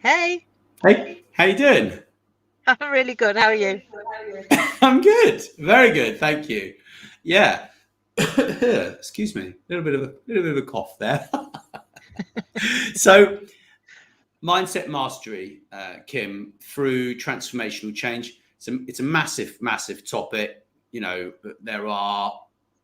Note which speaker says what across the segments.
Speaker 1: Hey,
Speaker 2: Hey, how you doing?
Speaker 1: I'm really good. How are you?
Speaker 2: I'm good, very good, thank you. Yeah, excuse me, a little bit of a cough there. So, mindset mastery, Kim, through transformational change. It's a massive, massive topic. You know, there are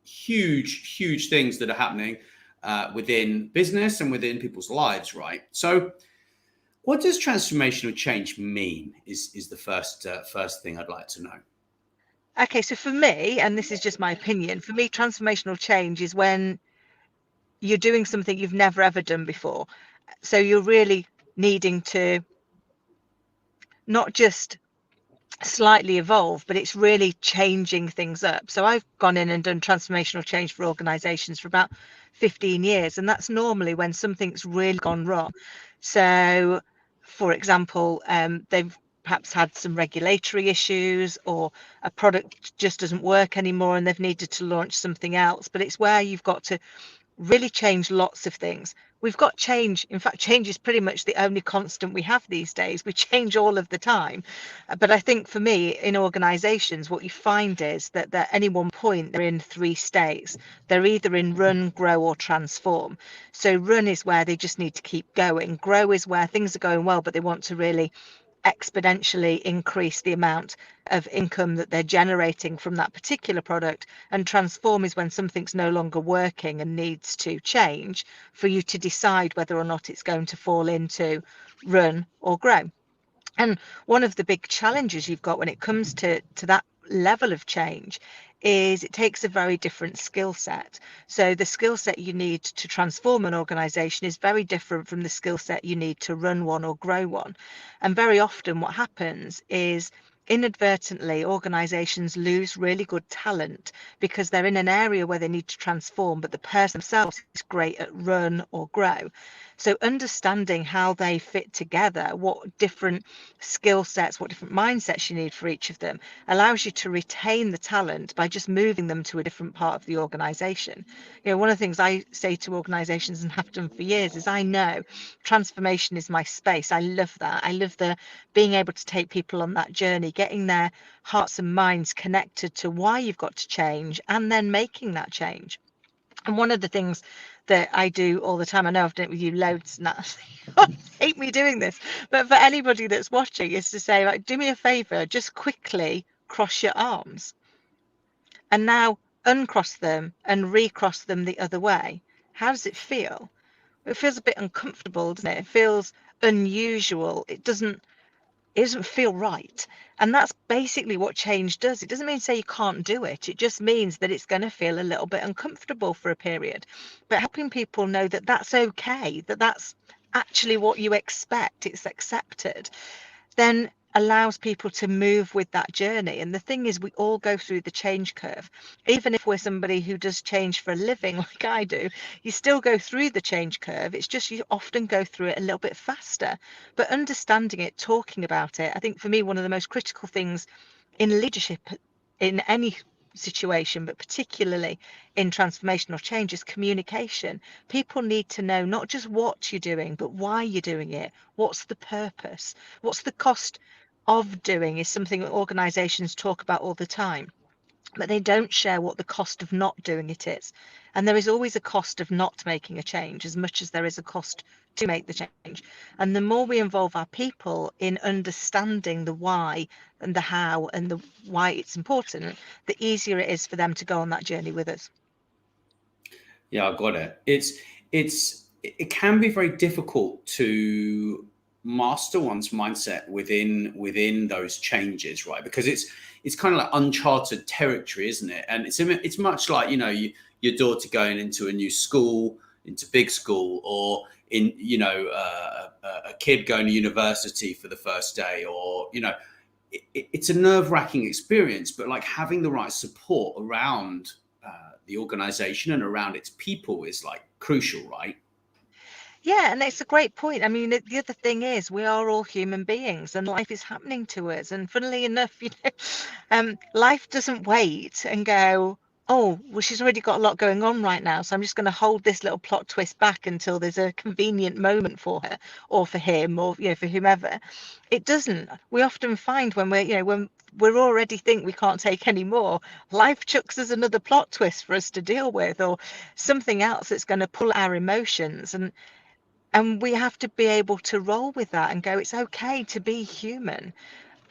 Speaker 2: huge things that are happening within business and within people's lives, right? So, what does transformational change mean? Is the first thing I'd like to know.
Speaker 1: Okay, so for me, and this is just my opinion, for me, transformational change is when you're doing something you've never ever done before. So you're really needing to not just slightly evolve, but it's really changing things up. So I've gone in and done transformational change for organizations for about 15 years, and that's normally when something's really gone wrong. So, for example, they've perhaps had some regulatory issues or a product just doesn't work anymore and they've needed to launch something else. But it's where you've got to really change lots of things. We've got change. In fact, change is pretty much the only constant we have these days. We change all of the time. But I think for me, in organizations, what you find is that at any one point, they're in three states. They're either in run, grow, or transform. So run is where they just need to keep going. Grow is where things are going well, but they want to really exponentially increase the amount of income that they're generating from that particular product. And transform is when something's no longer working and needs to change for you to decide whether or not it's going to fall into run or grow. And one of the big challenges you've got when it comes to that level of change is it takes a very different skill set. So the skill set you need to transform an organization is very different from the skill set you need to run one or grow one. And very often what happens is inadvertently organizations lose really good talent because they're in an area where they need to transform, but the person themselves is great at run or grow. So understanding how they fit together, what different skill sets, what different mindsets you need for each of them, allows you to retain the talent by just moving them to a different part of the organization. You know, one of the things I say to organizations and have done for years is I know transformation is my space. I love that. I love the being able to take people on that journey, getting their hearts and minds connected to why you've got to change and then making that change. And one of the things that I do all the time, I know I've done it with you loads, and I hate me doing this, but for anybody that's watching, is to say, like, do me a favor, just quickly cross your arms and now uncross them and recross them the other way. How does it feel? It feels a bit uncomfortable, doesn't it? It feels unusual. It doesn't feel right. And that's basically what change does. It doesn't mean to say you can't do it. It just means that it's going to feel a little bit uncomfortable for a period. But helping people know that that's okay, that that's actually what you expect, it's accepted, then allows people to move with that journey. And the thing is, we all go through the change curve. Even if we're somebody who does change for a living, like I do, you still go through the change curve. It's just you often go through it a little bit faster. But understanding it, talking about it, I think for me, one of the most critical things in leadership in any situation, but particularly in transformational change, is communication. People need to know not just what you're doing, but why you're doing it. What's the purpose? What's the cost of doing is something that organizations talk about all the time, but they don't share what the cost of not doing it is. And there is always a cost of not making a change as much as there is a cost to make the change. And the more we involve our people in understanding the why and the how and the why it's important, the easier it is for them to go on that journey with us.
Speaker 2: Yeah, I got it. It can be very difficult to master one's mindset within those changes, right? Because it's kind of like uncharted territory, isn't it? And it's much like your daughter going into a new school, into big school, or in a kid going to university for the first day, or it's a nerve-wracking experience, but like having the right support around the organization and around its people is like crucial, right?
Speaker 1: Yeah, and it's a great point. I mean, the other thing is we are all human beings and life is happening to us. And funnily enough, life doesn't wait and go, oh, well, she's already got a lot going on right now, so I'm just going to hold this little plot twist back until there's a convenient moment for her or for him or, for whomever. It doesn't. We often find when when we're already think we can't take any more, life chucks us another plot twist for us to deal with, or something else that's going to pull our emotions, and we have to be able to roll with that and go, it's okay to be human.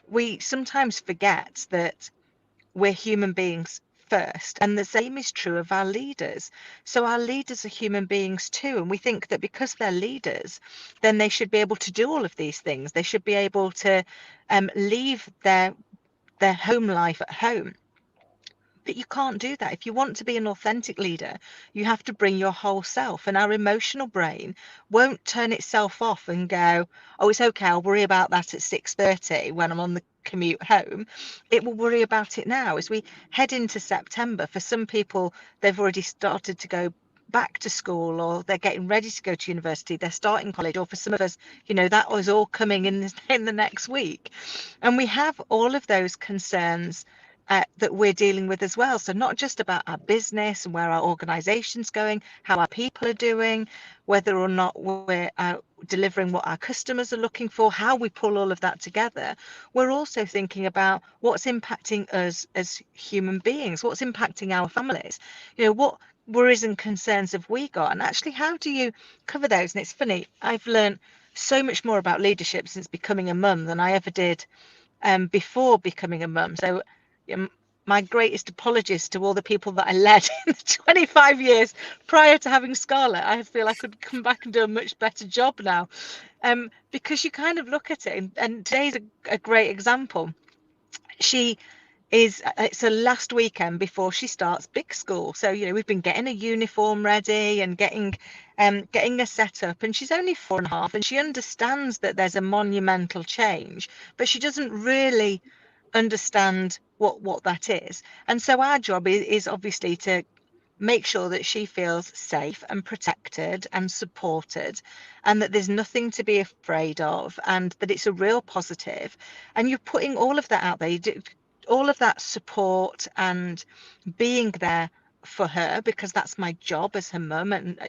Speaker 1: We sometimes forget that we're human beings first, and the same is true of our leaders. So our leaders are human beings too, and we think that because they're leaders, then they should be able to do all of these things. They should be able to leave their home life at home. But you can't do that. If you want to be an authentic leader, you have to bring your whole self. And our emotional brain won't turn itself off and go, oh, it's okay, I'll worry about that at 6:30 when I'm on the commute home. It will worry about it now. As we head into September, for some people, they've already started to go back to school, or they're getting ready to go to university, they're starting college, or for some of us, that was all coming in the next week. And we have all of those concerns that we're dealing with as well. So not just about our business and where our organization's going, how our people are doing, whether or not we're delivering what our customers are looking for, how we pull all of that together. We're also thinking about what's impacting us as human beings, what's impacting our families. What worries and concerns have we got? And actually, how do you cover those? And it's funny, I've learned so much more about leadership since becoming a mum than I ever did before becoming a mum. So my greatest apologies to all the people that I led in the 25 years prior to having Scarlett. I feel I could come back and do a much better job now, because you kind of look at it, and today's a great example. It's a last weekend before she starts big school, so we've been getting a uniform ready and getting her set up, and she's only 4.5, and she understands that there's a monumental change, but she doesn't really understand what that is. And so our job is obviously to make sure that she feels safe and protected and supported, and that there's nothing to be afraid of, and that it's a real positive. And you're putting all of that out there. You do all of that support and being there for her, because that's my job as her mum, and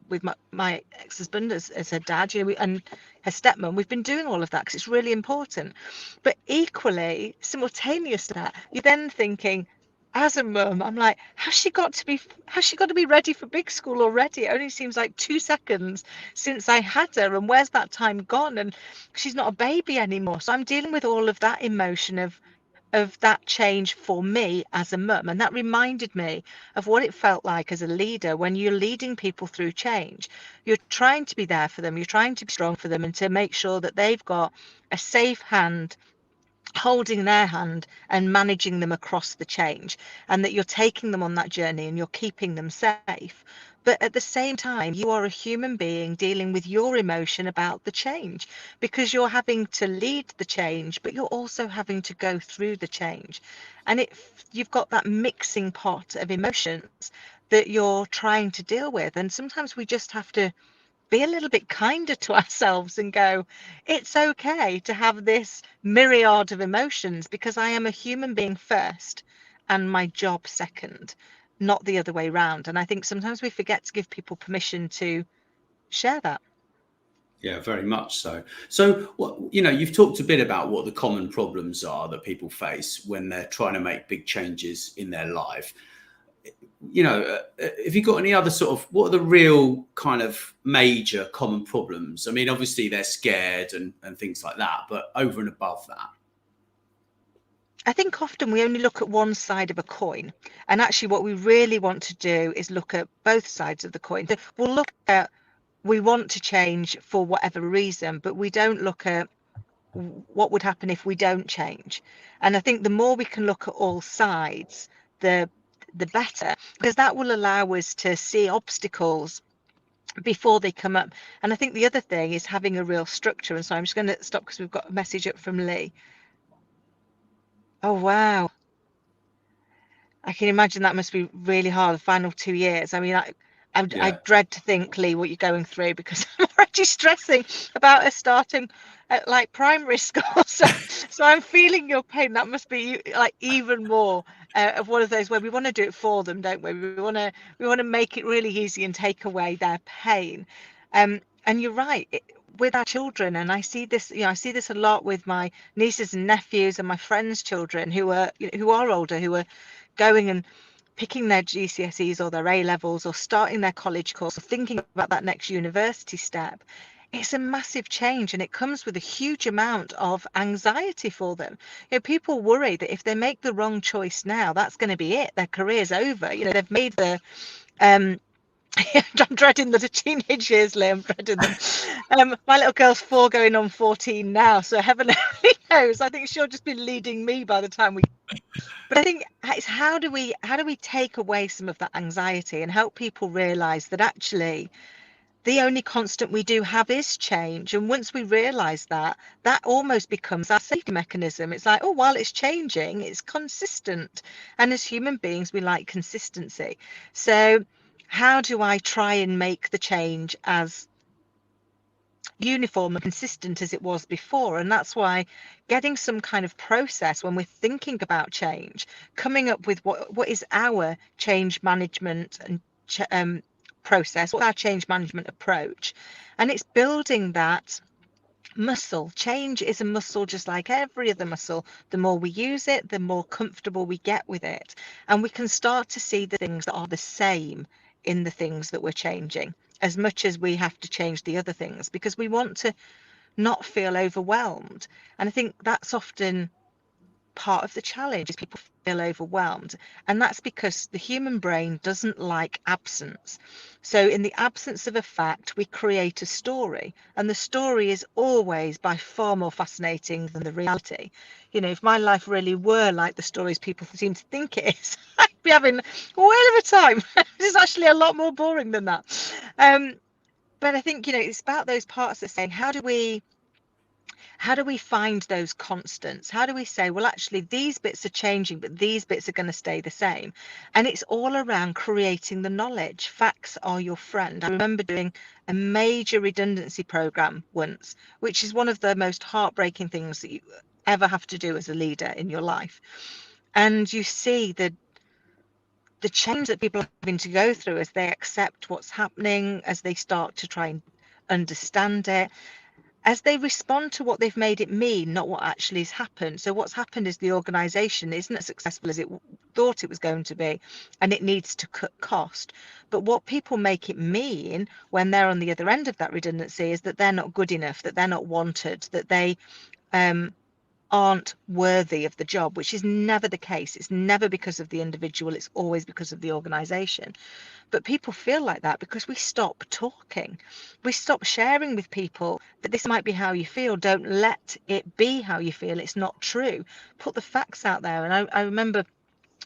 Speaker 1: with my ex-husband as her dad, and her stepmom. We've been doing all of that because it's really important. But equally, simultaneous to that, you're then thinking, as a mum, I'm like, has she got to be ready for big school already? It only seems like 2 seconds since I had her, and where's that time gone? And she's not a baby anymore. So I'm dealing with all of that emotion of that change for me as a mum. And that reminded me of what it felt like as a leader when you're leading people through change. You're trying to be there for them, you're trying to be strong for them, and to make sure that they've got a safe hand holding their hand and managing them across the change, and that you're taking them on that journey and you're keeping them safe. But at the same time, you are a human being dealing with your emotion about the change, because you're having to lead the change, but you're also having to go through the change. And you've got that mixing pot of emotions that you're trying to deal with. And sometimes we just have to be a little bit kinder to ourselves and go, it's okay to have this myriad of emotions, because I am a human being first and my job second, not the other way around. And I think sometimes we forget to give people permission to share that.
Speaker 2: Yeah, very much so. So, you've talked a bit about what the common problems are that people face when they're trying to make big changes in their life. Have you got any other sort of, what are the real kind of major common problems? I mean, obviously they're scared and things like that, but over and above that.
Speaker 1: I think often we only look at one side of a coin, and actually what we really want to do is look at both sides of the coin. So we'll look at, we want to change for whatever reason, but we don't look at what would happen if we don't change. And I think the more we can look at all sides, the better, because that will allow us to see obstacles before they come up. And I think the other thing is having a real structure. And so I'm just going to stop because we've got a message up from Lee. Oh wow, I can imagine that must be really hard, the final 2 years. I mean, I
Speaker 2: Yeah.
Speaker 1: dread to think, Lee, what you're going through, because I'm already stressing about her starting at like primary school. So I'm feeling your pain. That must be like even more of one of those where we want to do it for them, don't we? We want to make it really easy and take away their pain. And you're right, with our children, and I see this, I see this a lot with my nieces and nephews and my friends' children who are older, who are going and picking their GCSEs or their A levels or starting their college course or thinking about that next university step. It's a massive change, and it comes with a huge amount of anxiety for them. People worry that if they make the wrong choice now, that's going to be it. Their career's over. They've made the um I'm dreading the teenage years, Lee. I'm dreading them. My little girl's 4 going on 14 now, so heaven only knows. I think she'll just be leading me by the time we. But I think it's how do we take away some of that anxiety and help people realise that actually the only constant we do have is change. And once we realize that, that almost becomes our safety mechanism. It's like, oh, while it's changing, it's consistent. And as human beings, we like consistency. So how do I try and make the change as uniform and consistent as it was before? And that's why getting some kind of process when we're thinking about change, coming up with what is our change management and process, what's our change management approach, and it's building that muscle. Change is a muscle just like every other muscle. The more we use it, the more comfortable we get with it, and we can start to see the things that are the same in the things that we're changing, as much as we have to change the other things, because we want to not feel overwhelmed. And I think that's often part of the challenge, is people feel overwhelmed, and that's because the human brain doesn't like absence. So in the absence of a fact, we create a story, and the story is always by far more fascinating than the reality. If my life really were like the stories people seem to think it is, I'd be having a whale of a time. This is actually a lot more boring than that. But I think it's about those parts that saying, how do we find those constants? How do we say, well, actually, these bits are changing, but these bits are going to stay the same? And it's all around creating the knowledge. Facts are your friend. I remember doing a major redundancy program once, which is one of the most heartbreaking things that you ever have to do as a leader in your life. And you see the change that people are having to go through as they accept what's happening, as they start to try and understand it, as they respond to what they've made it mean, not what actually has happened. So what's happened is the organisation isn't as successful as it thought it was going to be, and it needs to cut cost. But what people make it mean when they're on the other end of that redundancy is that they're not good enough, that they're not wanted, that they aren't worthy of the job, which is never the case. It's never because of the individual, it's always because of the organisation. But people feel like that because we stop talking. We stop sharing with people that this might be how you feel. Don't let it be how you feel. It's not true. Put the facts out there. And I remember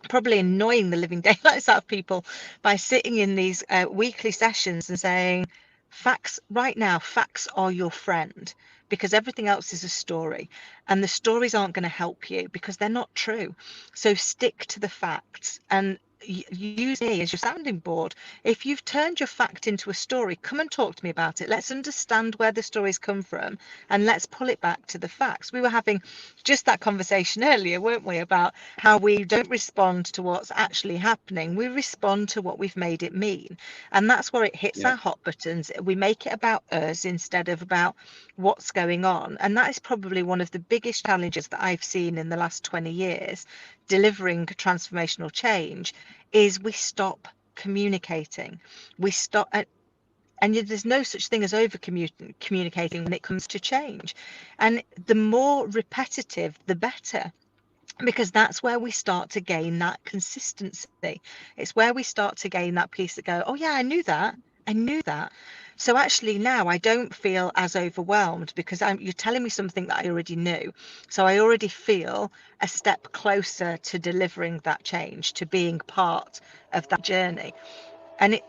Speaker 1: probably annoying the living daylights out of people by sitting in these weekly sessions and saying, facts right now, facts are your friend, because everything else is a story, and the stories aren't going to help you because they're not true. So stick to the facts and use me as your sounding board. If you've turned your fact into a story, come and talk to me about it. Let's understand where the stories come from and let's pull it back to the facts. We were having just that conversation earlier, weren't we, about how we don't respond to what's actually happening. We respond to what we've made it mean. And that's where it hits
Speaker 2: Yeah.
Speaker 1: our hot buttons. We make it about us instead of about what's going on. And that is probably one of the biggest challenges that I've seen in the last 20 years delivering transformational change, is we stop communicating. We stop, and there's no such thing as over communicating when it comes to change. And the more repetitive, the better, because that's where we start to gain that consistency. It's where we start to gain that piece that go, oh yeah, I knew that. I knew that. So actually now I don't feel as overwhelmed because you're telling me something that I already knew. So I already feel a step closer to delivering that change, to being part of that journey. And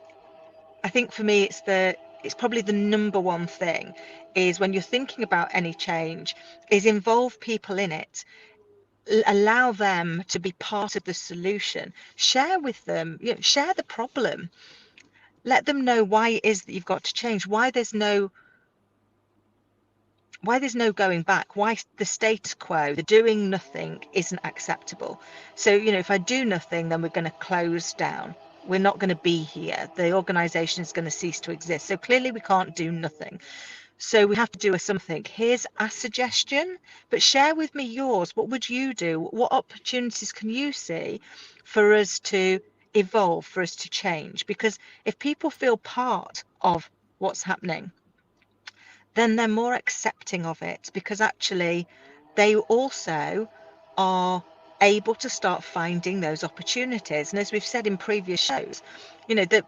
Speaker 1: I think for me, it's probably the number one thing, is when you're thinking about any change, is involve people in it. Allow them to be part of the solution. Share with them, share the problem. Let them know why it is that you've got to change, why there's no there's no going back, why the status quo, the doing nothing, isn't acceptable. So, if I do nothing, then we're going to close down. We're not going to be here. The organisation is going to cease to exist. So clearly we can't do nothing. So we have to do something. Here's a suggestion, but share with me yours. What would you do? What opportunities can you see for us to evolve, for us to change? Because if people feel part of what's happening, then they're more accepting of it, because actually they also are able to start finding those opportunities. And as we've said in previous shows, that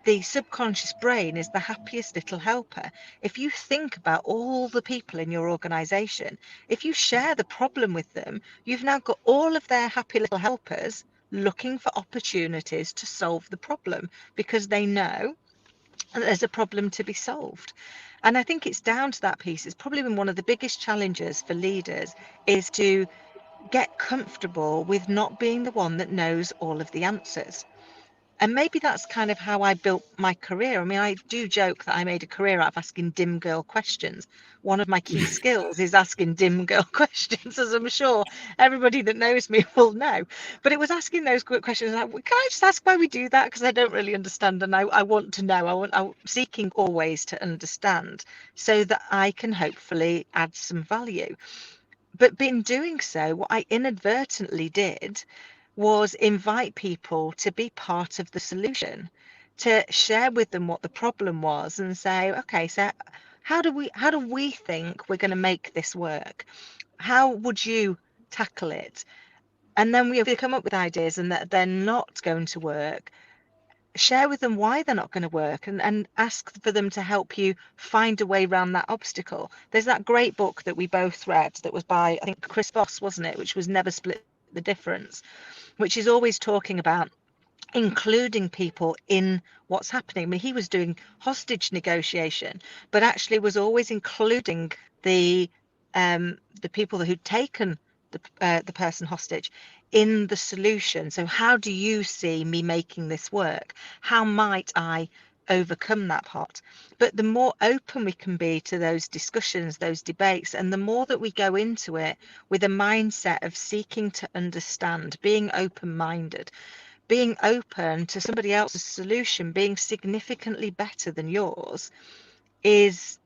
Speaker 1: the subconscious brain is the happiest little helper. If you think about all the people in your organization, if you share the problem with them, you've now got all of their happy little helpers looking for opportunities to solve the problem, because they know that there's a problem to be solved. And I think it's down to that piece. It's probably been one of the biggest challenges for leaders, is to get comfortable with not being the one that knows all of the answers. And maybe that's kind of how I built my career. I mean, I do joke that I made a career out of asking dim girl questions. One of my key skills is asking dim girl questions, as I'm sure everybody that knows me will know. But it was asking those quick questions like, can I just ask why we do that? Because I don't really understand, and I want to know. I'm seeking always to understand, so that I can hopefully add some value. But in doing so, what I inadvertently did was invite people to be part of the solution, to share with them what the problem was and say, okay, so how do we think we're going to make this work? How would you tackle it? And then we come up with ideas, and that they're not going to work, share with them why they're not going to work, and ask for them to help you find a way around that obstacle. There's that great book that we both read that was by, I think, Chris Voss, wasn't it, which was Never Split the Difference, which is always talking about including people in what's happening. I mean, he was doing hostage negotiation, but actually was always including the people who'd taken the person hostage in the solution. So how do you see me making this work? How might I overcome that part? But the more open we can be to those discussions, those debates, and the more that we go into it with a mindset of seeking to understand, being open-minded, being open to somebody else's solution being significantly better than yours, is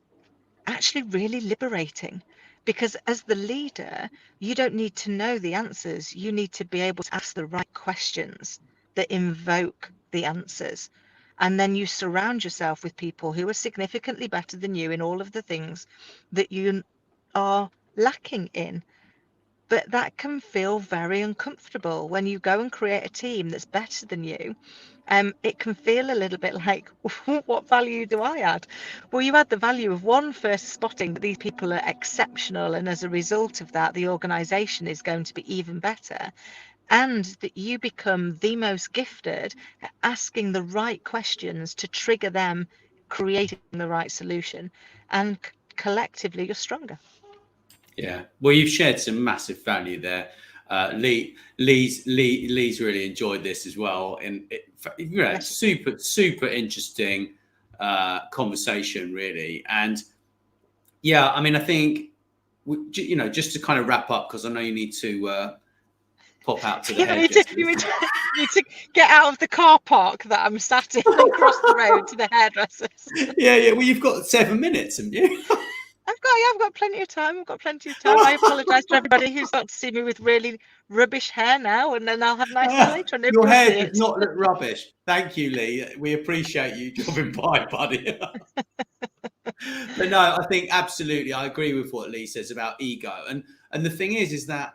Speaker 1: actually really liberating. Because as the leader, you don't need to know the answers. You need to be able to ask the right questions that invoke the answers. And then you surround yourself with people who are significantly better than you in all of the things that you are lacking in. But that can feel very uncomfortable when you go and create a team that's better than you. It can feel a little bit like, what value do I add? Well, you add the value of, one, first spotting that these people are exceptional, and as a result of that, the organisation is going to be even better, and that you become the most gifted at asking the right questions to trigger them creating the right solution, and collectively you're stronger.
Speaker 2: Yeah, well, you've shared some massive value there. Lee's really enjoyed this as well, and super interesting conversation, really. And yeah, I mean, I think just to kind of wrap up, because I know you need to pop out to the hairdresser.
Speaker 1: You need to get out of the car park that I'm sat in and cross the road to the hairdressers.
Speaker 2: Yeah. Well, you've got 7 minutes, haven't you?
Speaker 1: I've got plenty of time. I've got plenty of time. I apologise to everybody who's got to see me with really rubbish hair now, and then I'll have nice hair later on.
Speaker 2: Your hair does not look rubbish. Thank you, Lee. We appreciate you dropping by, buddy. But no, I think absolutely, I agree with what Lee says about ego. And the thing is that,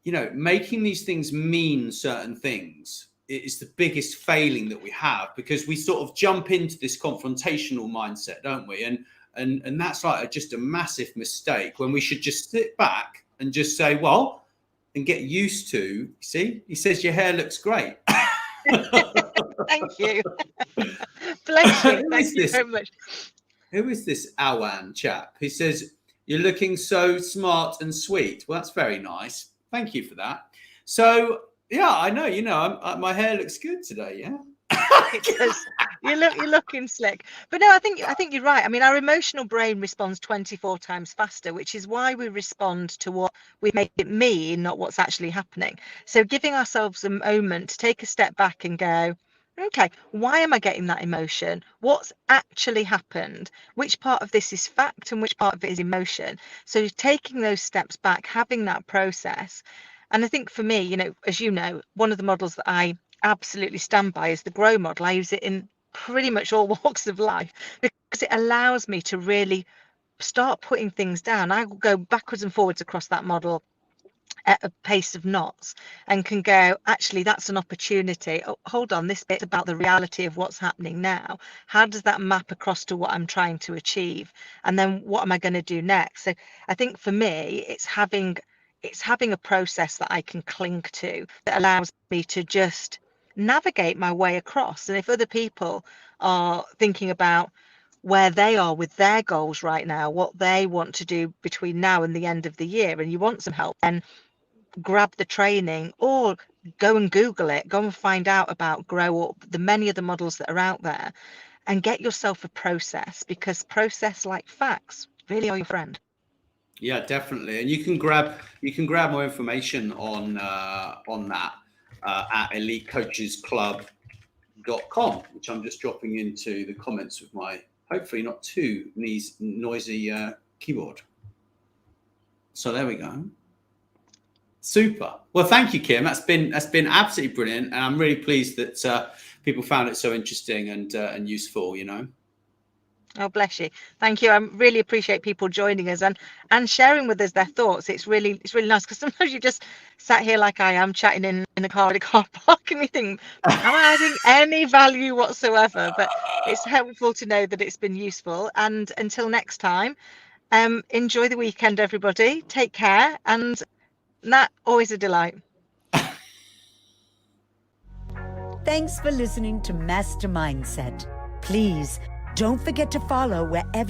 Speaker 2: making these things mean certain things is the biggest failing that we have, because we sort of jump into this confrontational mindset, don't we? And that's like just a massive mistake, when we should just sit back and just say, well, and get used to, see, he says your hair looks great.
Speaker 1: Thank you. Bless you. Thank you very much.
Speaker 2: Who is this Awan chap? He says, you're looking so smart and sweet. Well, that's very nice. Thank you for that. So, yeah, I know, my hair looks good today, yeah?
Speaker 1: You're looking slick. But no, I think you're right. I mean, our emotional brain responds 24 times faster, which is why we respond to what we make it mean, not what's actually happening. So giving ourselves a moment to take a step back and go, okay, why am I getting that emotion? What's actually happened? Which part of this is fact and which part of it is emotion? So taking those steps back, having that process. And I think for me, as you know, one of the models that I absolutely stand by is the grow model. I use it in pretty much all walks of life because it allows me to really start putting things down. I will go backwards and forwards across that model at a pace of knots and can go, actually, that's an opportunity. Oh, hold on, this bit's about the reality of what's happening now. How does that map across to what I'm trying to achieve? And then what am I going to do next? So I think for me, it's having a process that I can cling to that allows me to just navigate my way across. And if other people are thinking about where they are with their goals right now, what they want to do between now and the end of the year, and you want some help, then grab the training or go and Google it, go and find out about Grow Up, the many of the models that are out there, and get yourself a process, because process, like facts, really are your friend.
Speaker 2: Yeah, definitely. And you can grab more information on that at elitecoachesclub.com, which I'm just dropping into the comments with my hopefully not too noisy keyboard. So there we go. Super. Well, thank you, Kim. That's been absolutely brilliant, and I'm really pleased that people found it so interesting and useful.
Speaker 1: Oh, bless you. Thank you. I really appreciate people joining us and sharing with us their thoughts. It's really nice, because sometimes you just sat here like I am, chatting in a car at a car park, and you think, am I adding any value whatsoever? But it's helpful to know that it's been useful. And until next time, enjoy the weekend, everybody. Take care. And Nat, always a delight.
Speaker 3: Thanks for listening to Master Mindset. Please don't forget to follow wherever